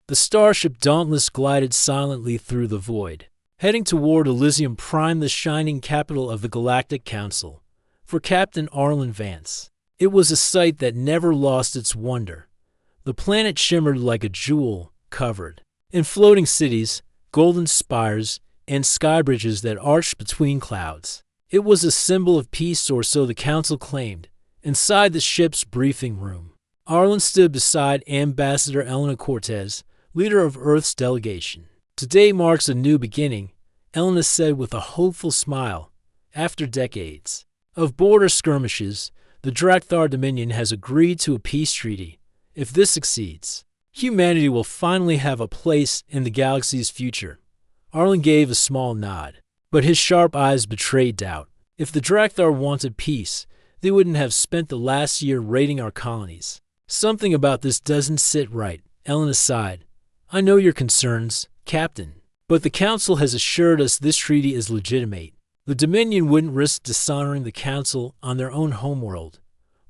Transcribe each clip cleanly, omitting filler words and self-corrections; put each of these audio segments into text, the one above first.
The starship Dauntless glided silently through the void, heading toward Elysium Prime, the shining capital of the Galactic Council. For Captain Arlen Vance, it was a sight that never lost its wonder. The planet shimmered like a jewel covered in floating cities, golden spires, and sky bridges that arched between clouds. It was a symbol of peace, or so the Council claimed. Inside the ship's briefing room, Arlen stood beside Ambassador Elena Cortez, leader of Earth's delegation. "Today marks a new beginning," Elena said with a hopeful smile. "After decades of border skirmishes, the Drakthar Dominion has agreed to a peace treaty. If this succeeds, humanity will finally have a place in the galaxy's future." Arlen gave a small nod, but his sharp eyes betrayed doubt. If the Drakthar wanted peace, they wouldn't have spent the last year raiding our colonies. "Something about this doesn't sit right," Elena sighed. "I know your concerns, Captain, but the Council has assured us this treaty is legitimate. The Dominion wouldn't risk dishonoring the Council on their own homeworld."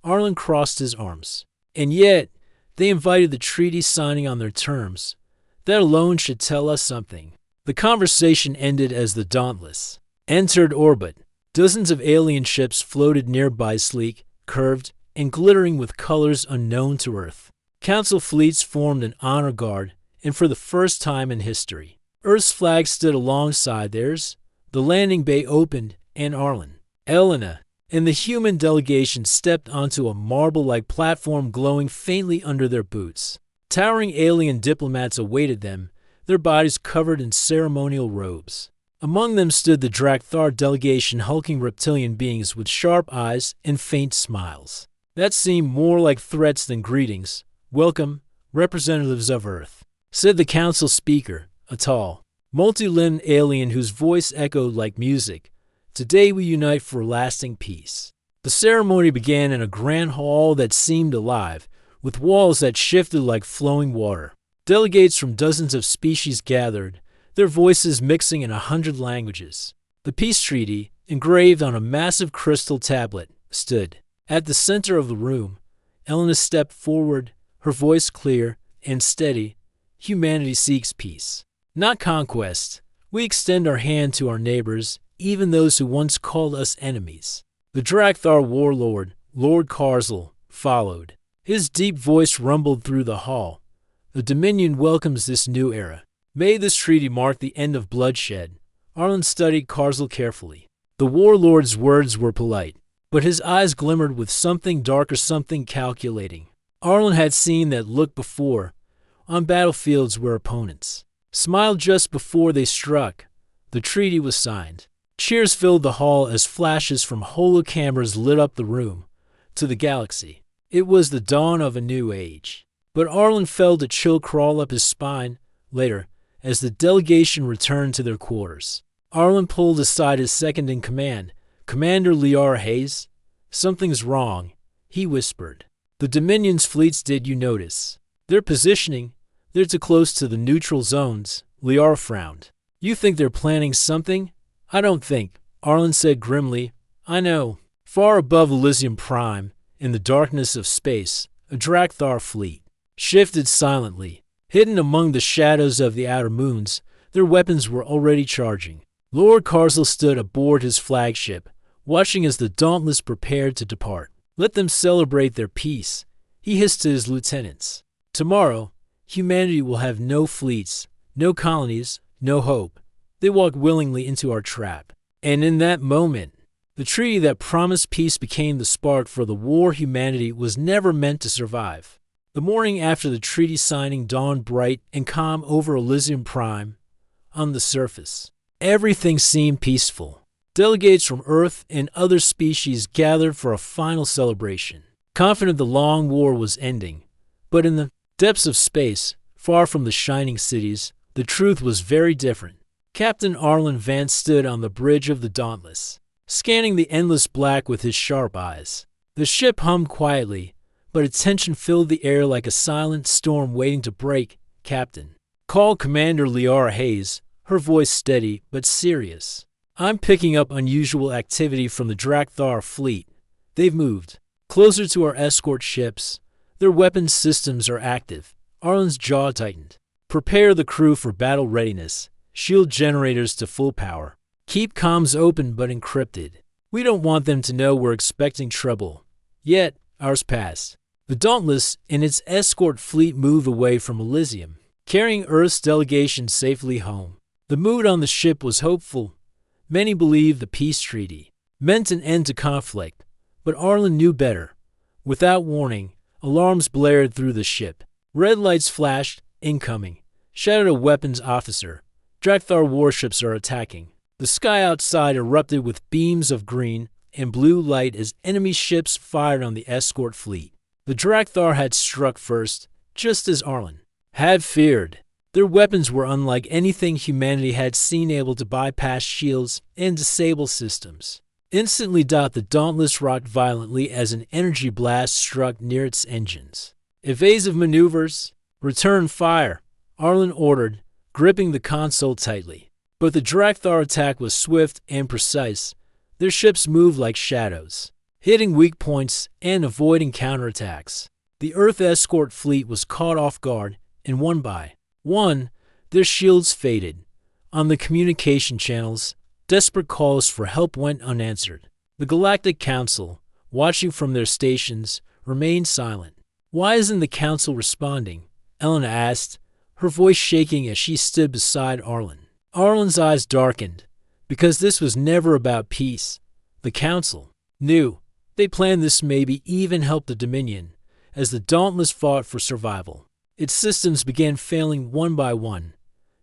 Arlen crossed his arms. "And yet, they invited the treaty signing on their terms. That alone should tell us something." The conversation ended as the Dauntless entered orbit. Dozens of alien ships floated nearby, sleek, curved, and glittering with colors unknown to Earth. Council fleets formed an honor guard, and for the first time in history, Earth's flag stood alongside theirs. The landing bay opened, and Arlen, Elena, and the human delegation stepped onto a marble-like platform glowing faintly under their boots. Towering alien diplomats awaited them, their bodies covered in ceremonial robes. Among them stood the Drakthar delegation, hulking reptilian beings with sharp eyes and faint smiles that seemed more like threats than greetings. "Welcome, representatives of Earth," said the Council speaker, a tall, multi-limbed alien whose voice echoed like music. "Today we unite for lasting peace." The ceremony began in a grand hall that seemed alive, with walls that shifted like flowing water. Delegates from dozens of species gathered, their voices mixing in 100 languages. The peace treaty, engraved on a massive crystal tablet, stood at the center of the room. Elena stepped forward, her voice clear and steady. "Humanity seeks peace, not conquest. We extend our hand to our neighbors, even those who once called us enemies." The Drakthar warlord, Lord Karzel, followed. His deep voice rumbled through the hall. "The Dominion welcomes this new era. May this treaty mark the end of bloodshed." Arlen studied Karzel carefully. The warlord's words were polite, but his eyes glimmered with something darker, something calculating. Arlen had seen that look before, on battlefields where opponents smiled just before they struck. The treaty was signed. Cheers filled the hall as flashes from holocameras lit up the room. To the galaxy, it was the dawn of a new age. But Arlen felt a chill crawl up his spine. Later, as the delegation returned to their quarters, Arlen pulled aside his second-in-command, Commander Liara Hayes. "Something's wrong," he whispered. "The Dominion's fleets, did you notice? They're positioning. They're too close to the neutral zones." Liara frowned. "You think they're planning something?" "I don't think," Arlen said grimly. "I know." Far above Elysium Prime, in the darkness of space, a Drakthar fleet shifted silently. Hidden among the shadows of the outer moons, their weapons were already charging. Lord Karzel stood aboard his flagship, watching as the Dauntless prepared to depart. "Let them celebrate their peace," he hissed to his lieutenants. "Tomorrow, humanity will have no fleets, no colonies, no hope. They walked willingly into our trap." And in that moment, the treaty that promised peace became the spark for the war humanity was never meant to survive. The morning after the treaty signing dawned bright and calm over Elysium Prime. On the surface, everything seemed peaceful. Delegates from Earth and other species gathered for a final celebration, confident the long war was ending. But in the depths of space, far from the shining cities, the truth was very different. Captain Arlen Vance stood on the bridge of the Dauntless, scanning the endless black with his sharp eyes. The ship hummed quietly, but its tension filled the air like a silent storm waiting to break. "Captain," called Commander Liara Hayes, her voice steady but serious. "I'm picking up unusual activity from the Drakthar fleet. They've moved closer to our escort ships. Their weapons systems are active." Arlen's jaw tightened. Prepare the crew for battle readiness. Shield generators to full power. Keep comms open but encrypted. We don't want them to know we're expecting trouble. Yet, hours passed. The Dauntless and its escort fleet moved away from Elysium, carrying Earth's delegation safely home. The mood on the ship was hopeful. Many believed the peace treaty meant an end to conflict, but Arlen knew better. Without warning, alarms blared through the ship. Red lights flashed. Incoming, shouted a weapons officer. Drakthar warships are attacking. The sky outside erupted with beams of green and blue light as enemy ships fired on the escort fleet. The Drakthar had struck first, just as Arlen had feared. Their weapons were unlike anything humanity had seen, able to bypass shields and disable systems. Instantly, the Dauntless rocked violently as an energy blast struck near its engines. Evasive maneuvers. Return fire, Arlen ordered, gripping the console tightly. But the Drakthar attack was swift and precise. Their ships moved like shadows, hitting weak points and avoiding counterattacks. The Earth escort fleet was caught off guard, and one by one, their shields faded. On the communication channels, desperate calls for help went unanswered. The Galactic Council, watching from their stations, remained silent. Why isn't the Council responding? Elena asked, her voice shaking as she stood beside Arlen. Arlen's eyes darkened, because this was never about peace. The Council knew. They planned this, maybe even help the Dominion, as the Dauntless fought for survival. Its systems began failing one by one.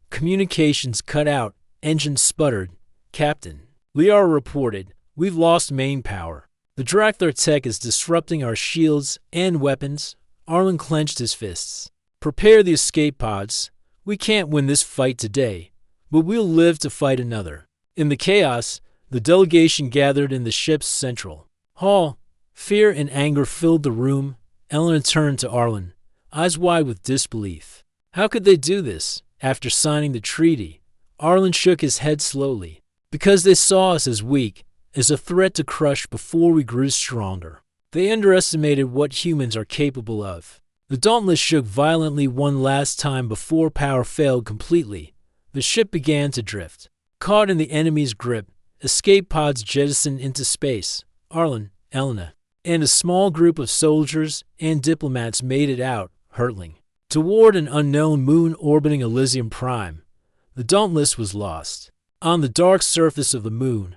Communications cut out, engines sputtered. Captain Liara reported, "We've lost main power. The Drakthar tech is disrupting our shields and weapons." Arlen clenched his fists. "Prepare the escape pods. We can't win this fight today, but we'll live to fight another." In the chaos, the delegation gathered in the ship's central hall. Fear and anger filled the room. Elena turned to Arlen, eyes wide with disbelief. How could they do this after signing the treaty? Arlen shook his head slowly. Because they saw us as weak, as a threat to crush before we grew stronger. They underestimated what humans are capable of. The Dauntless shook violently one last time before power failed completely. The ship began to drift. Caught in the enemy's grip, escape pods jettisoned into space. Arlen, Elena, and a small group of soldiers and diplomats made it out, hurtling, toward an unknown moon orbiting Elysium Prime. The Dauntless was lost. On the dark surface of the moon,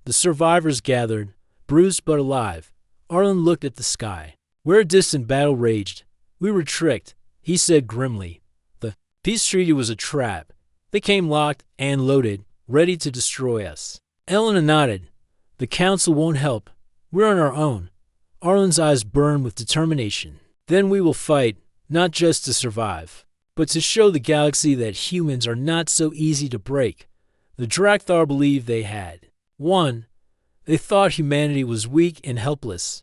the survivors gathered, bruised but alive. Arlen looked at the sky, where a distant battle raged. "We were tricked," he said grimly. "The peace treaty was a trap. They came locked and loaded, ready to destroy us." Elena nodded. "The Council won't help. We're on our own." Arlen's eyes burned with determination. "Then we will fight, not just to survive, but to show the galaxy that humans are not so easy to break." The Drakthar believed they had won. They thought humanity was weak and helpless,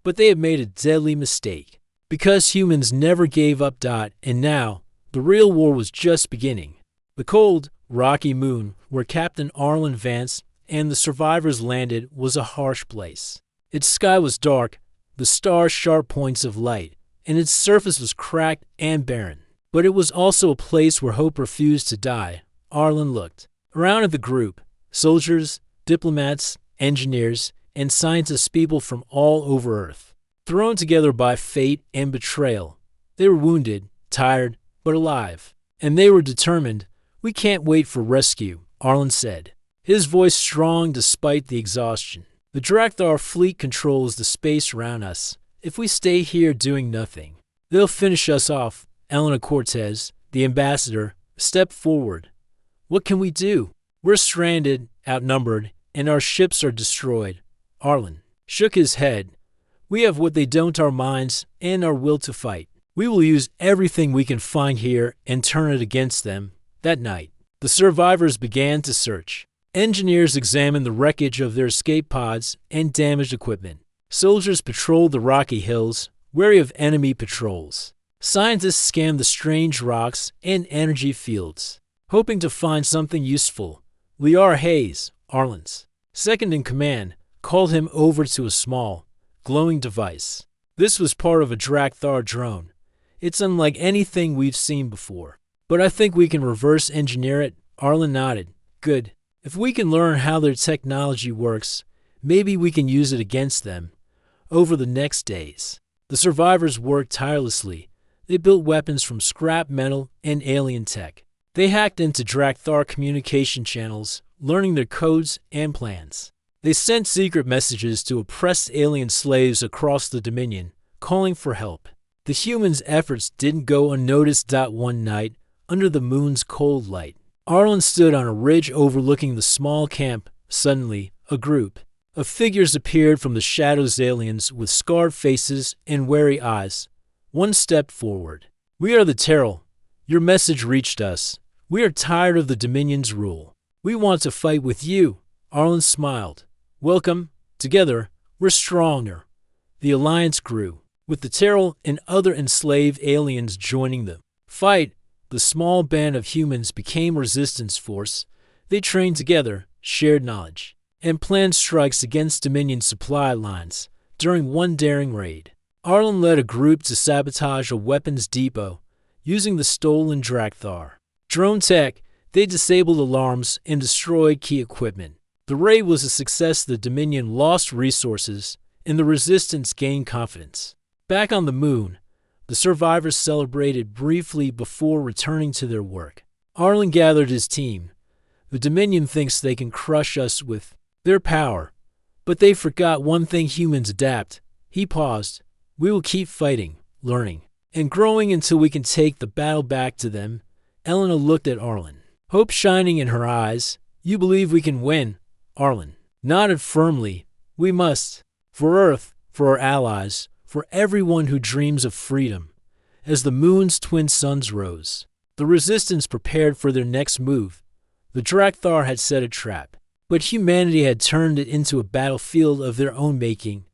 but they had made a deadly mistake. Because humans never gave up. And now, the real war was just beginning. The cold, rocky moon, where Captain Arlen Vance and the survivors landed, was a harsh place. Its sky was dark, the stars sharp points of light, and its surface was cracked and barren. But it was also a place where hope refused to die. Arlen looked around at the group: soldiers, diplomats, engineers, and scientists, people from all over Earth. Thrown together by fate and betrayal. They were wounded, tired, but alive. And they were determined. "We can't wait for rescue," Arlen said, his voice strong despite the exhaustion. "The Drakthar fleet controls the space around us. If we stay here doing nothing, they'll finish us off." Elena Cortez, the ambassador, stepped forward. "What can we do? We're stranded, outnumbered, and our ships are destroyed." Arlen shook his head. "We have what they don't: our minds and our will to fight. We will use everything we can find here and turn it against them." That night, the survivors began to search. Engineers examined the wreckage of their escape pods and damaged equipment. Soldiers patrolled the rocky hills, wary of enemy patrols. Scientists scanned the strange rocks and energy fields, hoping to find something useful. Liara Hayes, Arlen's second in command, called him over to a small, glowing device. This was part of a Drakthar drone. It's unlike anything we've seen before. But I think we can reverse engineer it. Arlen nodded. Good. If we can learn how their technology works, maybe we can use it against them. Over the next days, the survivors worked tirelessly. They built weapons from scrap metal and alien tech. They hacked into Drakthar communication channels, learning their codes and plans. They sent secret messages to oppressed alien slaves across the Dominion, calling for help. The humans' efforts didn't go unnoticed. One night, under the moon's cold light, Arlen stood on a ridge overlooking the small camp. Suddenly, a group of figures appeared from the shadows. Aliens with scarred faces and wary eyes. One stepped forward. We are the Terrell. Your message reached us. We are tired of the Dominion's rule. We want to fight with you. Arlen smiled. Welcome. Together, we're stronger. The alliance grew, with the Terrell and other enslaved aliens joining the fight. The small band of humans became resistance force. They trained together, shared knowledge, and planned strikes against Dominion supply lines. During one daring raid, Arlen led a group to sabotage a weapons depot using the stolen Drakthar drone tech. They disabled alarms and destroyed key equipment. The raid was a success. The Dominion lost resources, and the resistance gained confidence. Back on the moon, the survivors celebrated briefly before returning to their work. Arlen gathered his team. The Dominion thinks they can crush us with their power, but they forgot one thing: humans adapt. He paused. We will keep fighting, learning, and growing until we can take the battle back to them. Elena looked at Arlen, hope shining in her eyes. You believe we can win? Arlen nodded firmly. We must. For Earth, for our allies, for everyone who dreams of freedom. As the moon's twin suns rose, the resistance prepared for their next move. The Drakthar had set a trap, but humanity had turned it into a battlefield of their own making.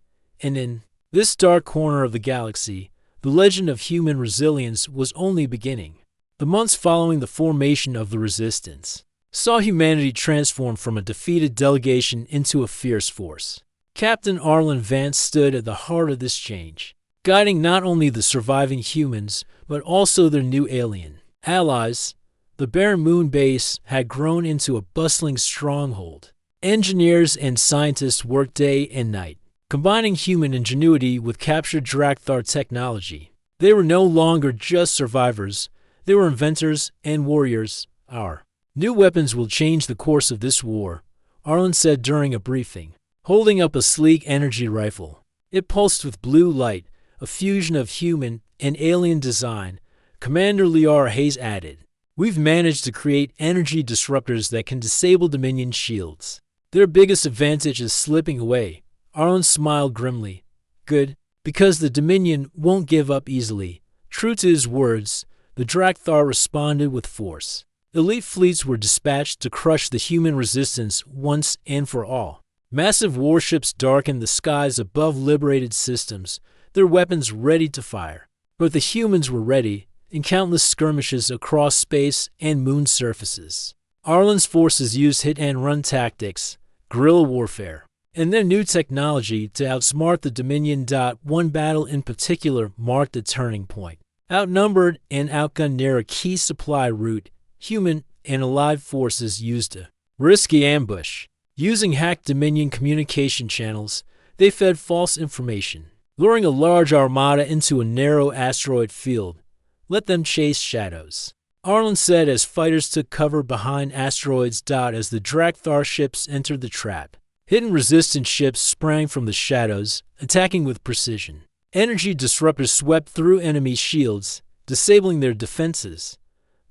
And in this dark corner of the galaxy, the legend of human resilience was only beginning. The months following the formation of the resistance saw humanity transform from a defeated delegation into a fierce force. Captain Arlen Vance stood at the heart of this change, guiding not only the surviving humans, but also their new alien allies. The barren moon base had grown into a bustling stronghold. Engineers and scientists worked day and night, combining human ingenuity with captured Drakthar technology. They were no longer just survivors, they were inventors and warriors. Our new weapons will change the course of this war, Arlen said during a briefing, holding up a sleek energy rifle. It pulsed with blue light, a fusion of human and alien design. Commander Liara Hayes added, We've managed to create energy disruptors that can disable Dominion shields. Their biggest advantage is slipping away. Arlen smiled grimly. Good, because the Dominion won't give up easily. True to his words, the Drakthar responded with force. Elite fleets were dispatched to crush the human resistance once and for all. Massive warships darkened the skies above liberated systems, their weapons ready to fire. But the humans were ready, in countless skirmishes across space and moon surfaces. Arlen's forces used hit-and-run tactics, guerrilla warfare, and their new technology to outsmart the Dominion. One battle in particular marked a turning point. Outnumbered and outgunned near a key supply route, human and allied forces used a risky ambush. Using hacked Dominion communication channels, they fed false information, luring a large armada into a narrow asteroid field. Let them chase shadows, Arlen said as fighters took cover behind asteroids. As the Drakthar ships entered the trap, hidden resistance ships sprang from the shadows, attacking with precision. Energy disruptors swept through enemy shields, disabling their defenses.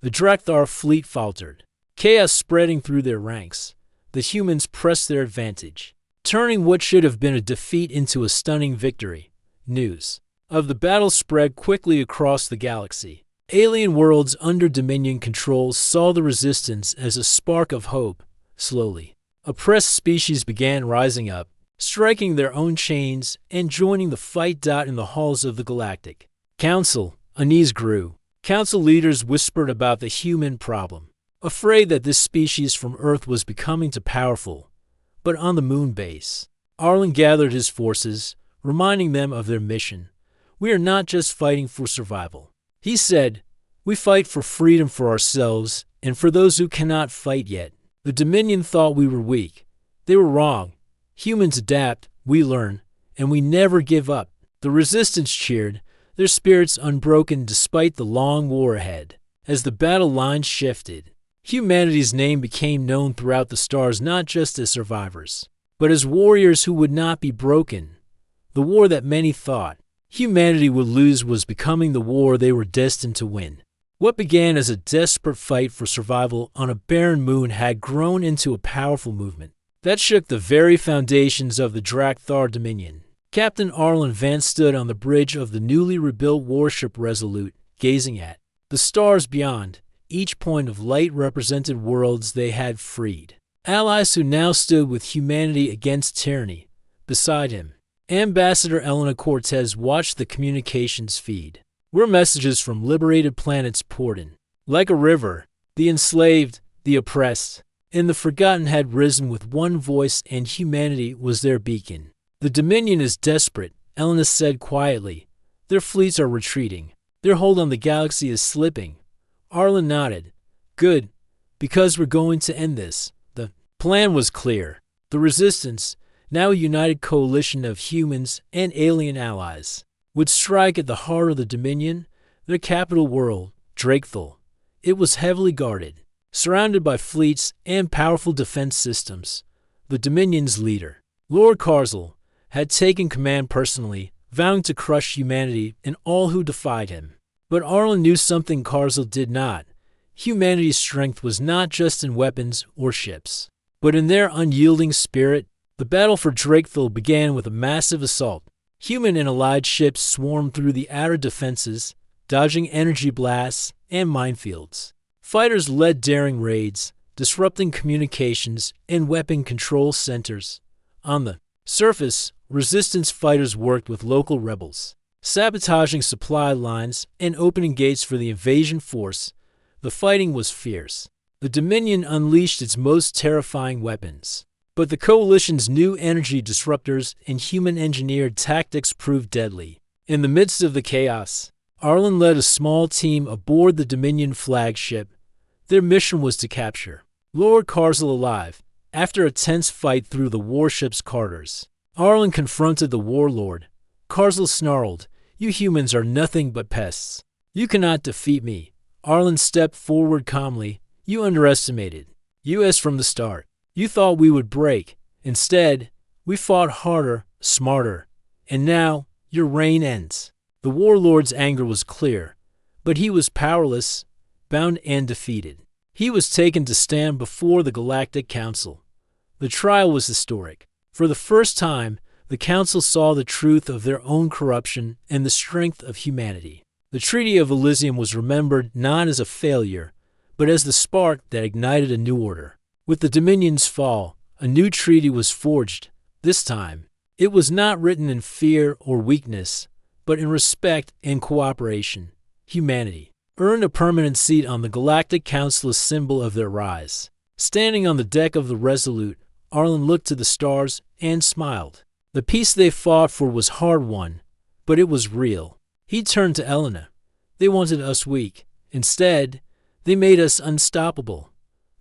The Drakthar fleet faltered, chaos spreading through their ranks. The humans pressed their advantage, turning what should have been a defeat into a stunning victory. News of the battle spread quickly across the galaxy. Alien worlds under Dominion control saw the resistance as a spark of hope. Slowly, oppressed species began rising up, striking their own chains and joining the fight. In the halls of the Galactic Council, unease grew. Council leaders whispered about the human problem, afraid that this species from Earth was becoming too powerful. But on the moon base, Arlen gathered his forces, reminding them of their mission. We are not just fighting for survival. He said, We fight for freedom for ourselves and for those who cannot fight yet. The Dominion thought we were weak. They were wrong. Humans adapt, we learn, and we never give up. The Resistance cheered, their spirits unbroken despite the long war ahead. As the battle lines shifted, humanity's name became known throughout the stars not just as survivors, but as warriors who would not be broken. The war that many thought humanity would lose was becoming the war they were destined to win. What began as a desperate fight for survival on a barren moon had grown into a powerful movement that shook the very foundations of the Drakthar Dominion. Captain Arlen Vance stood on the bridge of the newly rebuilt warship Resolute, gazing at the stars beyond. Each point of light represented worlds they had freed, allies who now stood with humanity against tyranny. Beside him, Ambassador Elena Cortez watched the communications feed, where messages from liberated planets poured in. Like a river, the enslaved, the oppressed, and the forgotten had risen with one voice, and humanity was their beacon. The Dominion is desperate, Elena said quietly. Their fleets are retreating. Their hold on the galaxy is slipping. Arlen nodded. Good, because we're going to end this. The plan was clear. The Resistance, now a united coalition of humans and alien allies, would strike at the heart of the Dominion, their capital world, Drakthal. It was heavily guarded, surrounded by fleets and powerful defense systems. The Dominion's leader, Lord Karzal, had taken command personally, vowing to crush humanity and all who defied him. But Arlen knew something Karzal did not. Humanity's strength was not just in weapons or ships, but in their unyielding spirit. The battle for Drakthal began with a massive assault. Human and allied ships swarmed through the outer defenses, dodging energy blasts and minefields. Fighters led daring raids, disrupting communications and weapon control centers. On the surface, Resistance fighters worked with local rebels, sabotaging supply lines and opening gates for the invasion force. The fighting was fierce. The Dominion unleashed its most terrifying weapons, but the Coalition's new energy disruptors and human-engineered tactics proved deadly. In the midst of the chaos, Arlen led a small team aboard the Dominion flagship. Their mission was to capture Lord Karzal alive. After a tense fight through the warship's carters, Arlen confronted the warlord. Karzal snarled, "You humans are nothing but pests. You cannot defeat me." Arlen stepped forward calmly. "You underestimated us from the start. You thought we would break. Instead, we fought harder, smarter. And now, your reign ends." The warlord's anger was clear, but he was powerless, bound and defeated. He was taken to stand before the Galactic Council. The trial was historic. For the first time, the Council saw the truth of their own corruption and the strength of humanity. The Treaty of Elysium was remembered not as a failure, but as the spark that ignited a new order. With the Dominion's fall, a new treaty was forged. This time, it was not written in fear or weakness, but in respect and cooperation. Humanity earned a permanent seat on the Galactic Council, a symbol of their rise. Standing on the deck of the Resolute, Arlen looked to the stars and smiled. The peace they fought for was hard-won, but it was real. He turned to Elena. They wanted us weak. Instead, they made us unstoppable.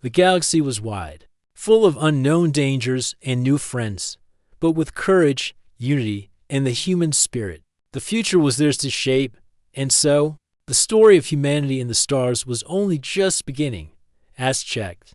The galaxy was wide, full of unknown dangers and new friends, but with courage, unity, and the human spirit. The future was theirs to shape, and so, the story of humanity in the stars was only just beginning. As checked.